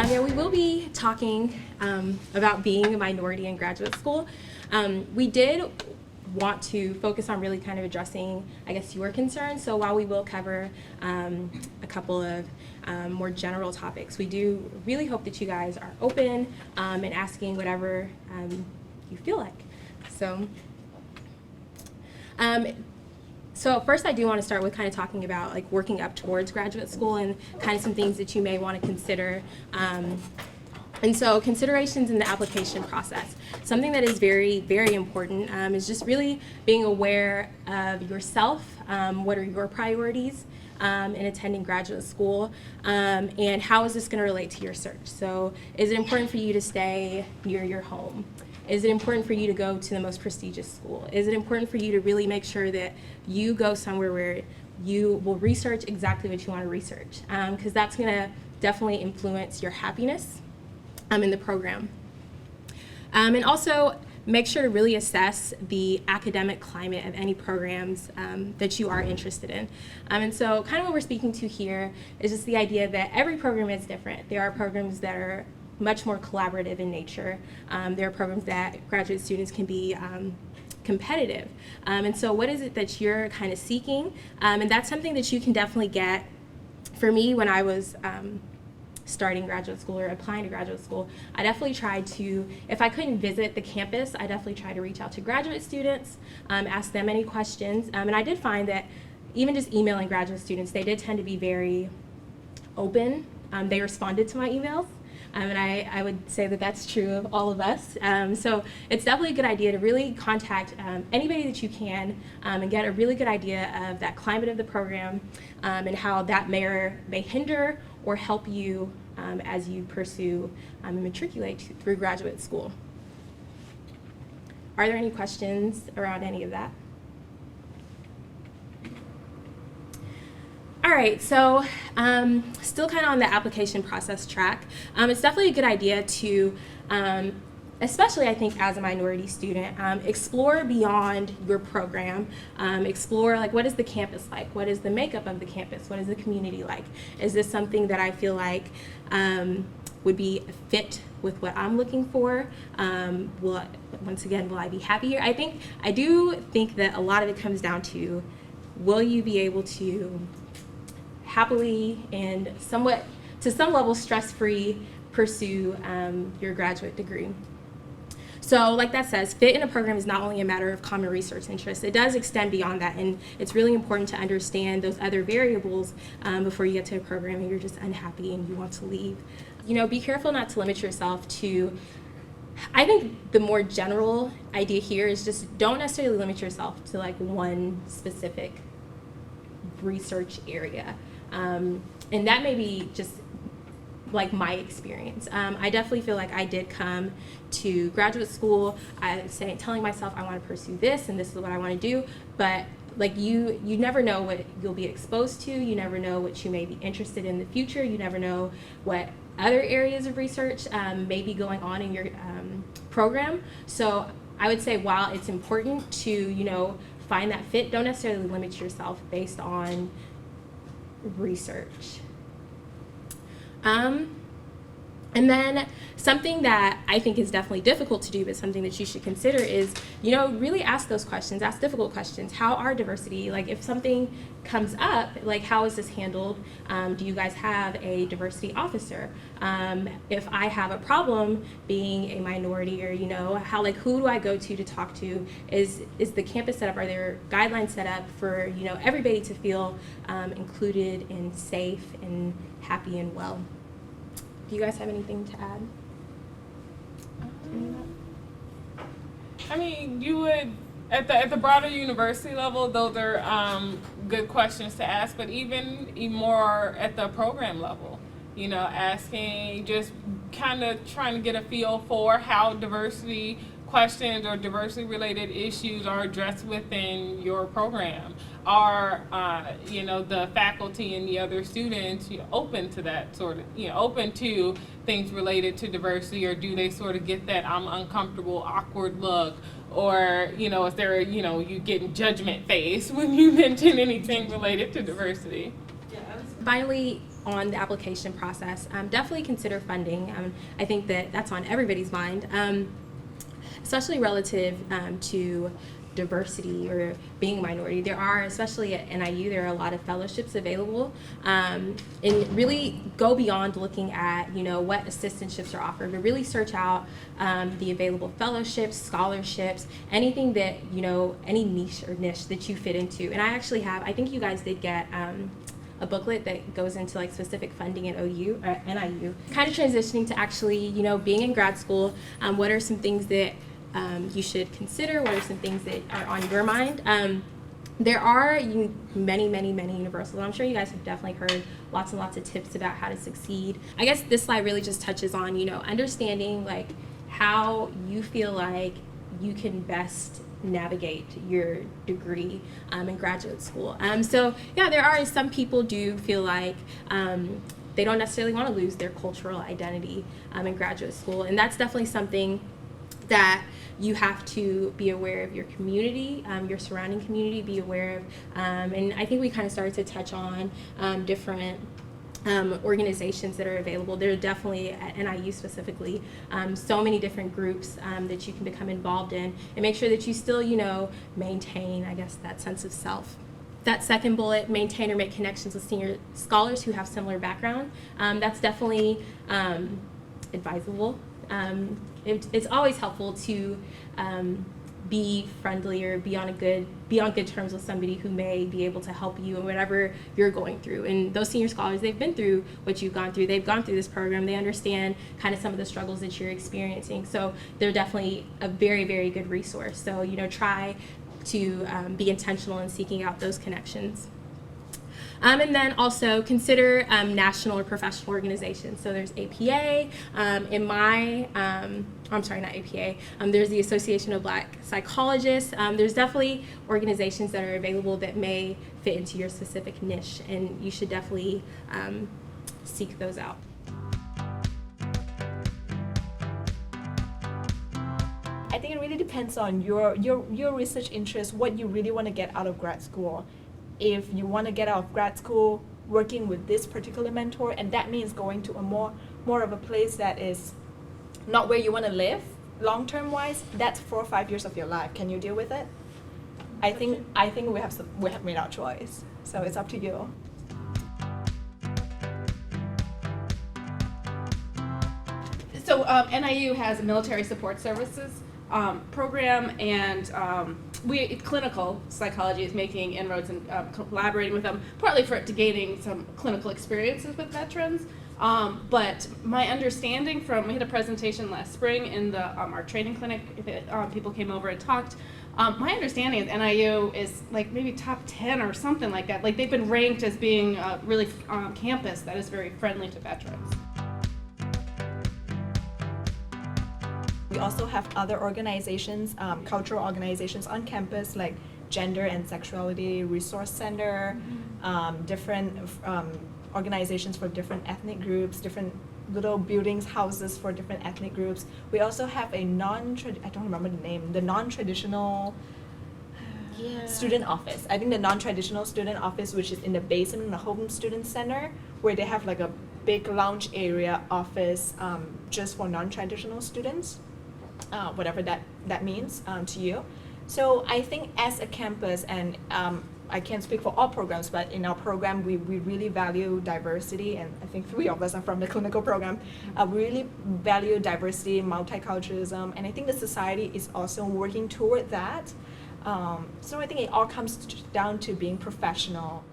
Yeah, we will be talking about being a minority in graduate school. We did want to focus on really kind of addressing, I guess, your concerns. So while we will cover a couple of more general topics, we do really hope that you guys are open and asking whatever you feel like. So first I do want to start with kind of talking about like working up towards graduate school and kind of some things that you may want to consider. And so considerations in the application process. Something that is very, very important is just really being aware of yourself. What are your priorities in attending graduate school? And how is this going to relate to your search? So is it important for you to stay near your home? Is it important for you to go to the most prestigious school? Is it important for you to really make sure that you go somewhere where you will research exactly what you want to research? Because that's going to definitely influence your happiness in the program. And also make sure to really assess the academic climate of any programs that you are interested in. And so kind of what we're speaking to here is just the idea that every program is different. There are programs that are much more collaborative in nature. There are programs that graduate students can be competitive. And so what is it that you're kind of seeking? And that's something that you can definitely get. For me, when I was starting graduate school or applying to graduate school, I definitely tried to, if I couldn't visit the campus, I definitely tried to reach out to graduate students, ask them any questions. And I did find that even just emailing graduate students, they did tend to be very open. They responded to my emails. And I would say that that's true of all of us. So it's definitely a good idea to really contact anybody that you can and get a really good idea of that climate of the program and how that may hinder or help you as you pursue and matriculate through graduate school. Are there any questions around any of that? All right, so still kind of on the application process track, it's definitely a good idea to, especially I think as a minority student, explore beyond your program, explore like what is the campus like, what is the makeup of the campus, what is the community like, is this something that I feel like would be a fit with what I'm looking for? Once again, will I be happy here? I do think that a lot of it comes down to, will you be able to happily and somewhat, to some level, stress-free pursue your graduate degree. So like that says, fit in a program is not only a matter of common research interests, it does extend beyond that, and it's really important to understand those other variables before you get to a program and you're just unhappy and you want to leave. You know, be careful not to limit yourself to, I think the more general idea here is just don't necessarily limit yourself to like one specific research area. And that may be just like my experience. I definitely feel like I did come to graduate school telling myself I want to pursue this and this is what I want to do, but like you never know what you'll be exposed to, you never know what you may be interested in the future, you never know what other areas of research may be going on in your program. So I would say while it's important to, you know, find that fit, don't necessarily limit yourself based on research. And then something that I think is definitely difficult to do, but something that you should consider is, you know, really ask those questions, ask difficult questions. How are diversity? Like if something comes up, like how is this handled? Do you guys have a diversity officer? If I have a problem being a minority, or, you know, who do I go to talk to? Is the campus set up? Are there guidelines set up for, you know, everybody to feel included and safe and happy and well? Do you guys have anything to add? I mean, you would, at the broader university level, those are good questions to ask, but even more at the program level, you know, asking, just kind of trying to get a feel for how diversity questions or diversity related issues are addressed within your program. Are you know, the faculty and the other students, you know, open to that sort of, you know, open to things related to diversity, or do they sort of get that I'm uncomfortable, awkward look, or, you know, is there, you know, you get judgment face when you mention anything related to diversity? Finally, on the application process, definitely consider funding. I think that that's on everybody's mind, especially relative to diversity or being a minority. There are, especially at NIU, there are a lot of fellowships available, and really go beyond looking at, you know, what assistantships are offered, but really search out the available fellowships, scholarships, anything that, you know, any niche that you fit into. And I actually have, I think you guys did get a booklet that goes into like specific funding at OU or NIU. Kind of transitioning to actually, you know, being in grad school, what are some things that you should consider? What are some things that are on your mind? There are many universals. I'm sure you guys have definitely heard lots and lots of tips about how to succeed. I guess this slide really just touches on, you know, understanding like how you feel like you can best navigate your degree in graduate school. So yeah, there are some people do feel like they don't necessarily want to lose their cultural identity in graduate school, and that's definitely something that you have to be aware of your community, your surrounding community, be aware of. And I think we kind of started to touch on different organizations that are available. There are definitely, at NIU specifically, so many different groups that you can become involved in, and make sure that you still, you know, maintain, I guess, that sense of self. That second bullet, maintain or make connections with senior scholars who have similar background. That's definitely advisable. It's always helpful to be friendly or be on good terms with somebody who may be able to help you in whatever you're going through. And those senior scholars, they've been through what you've gone through. They've gone through this program. They understand kind of some of the struggles that you're experiencing. So they're definitely a very, very good resource. So, you know, try to be intentional in seeking out those connections. And then also consider national or professional organizations. So there's APA. I'm sorry, not APA. There's the Association of Black Psychologists. There's definitely organizations that are available that may fit into your specific niche, and you should definitely seek those out. I think it really depends on your research interest, what you really want to get out of grad school. If you want to get out of grad school working with this particular mentor, and that means going to a more of a place that is not where you want to live long-term wise, that's 4 or 5 years of your life. Can you deal with it? I think we have made our choice, so it's up to you. So NIU has a military support services program, and clinical psychology is making inroads and collaborating with them, partly to gaining some clinical experiences with veterans. But my understanding we had a presentation last spring in our training clinic. People came over and talked. My understanding is NIU is like maybe top 10 or something like that. Like they've been ranked as being a really campus that is very friendly to veterans. We also have other organizations, cultural organizations on campus, like Gender and Sexuality Resource Center, different organizations for different ethnic groups, different little buildings, houses for different ethnic groups. We also have a I don't remember the name, the non-traditional student office. I think the non-traditional student office, which is in the basement in the Home Student Center, where they have like a big lounge area office just for non-traditional students. Whatever that means to you. So I think as a campus, and I can't speak for all programs, but in our program we really value diversity, and I think 3 of us are from the clinical program. We really value diversity, multiculturalism, and I think the society is also working toward that. So I think it all comes down to being professional.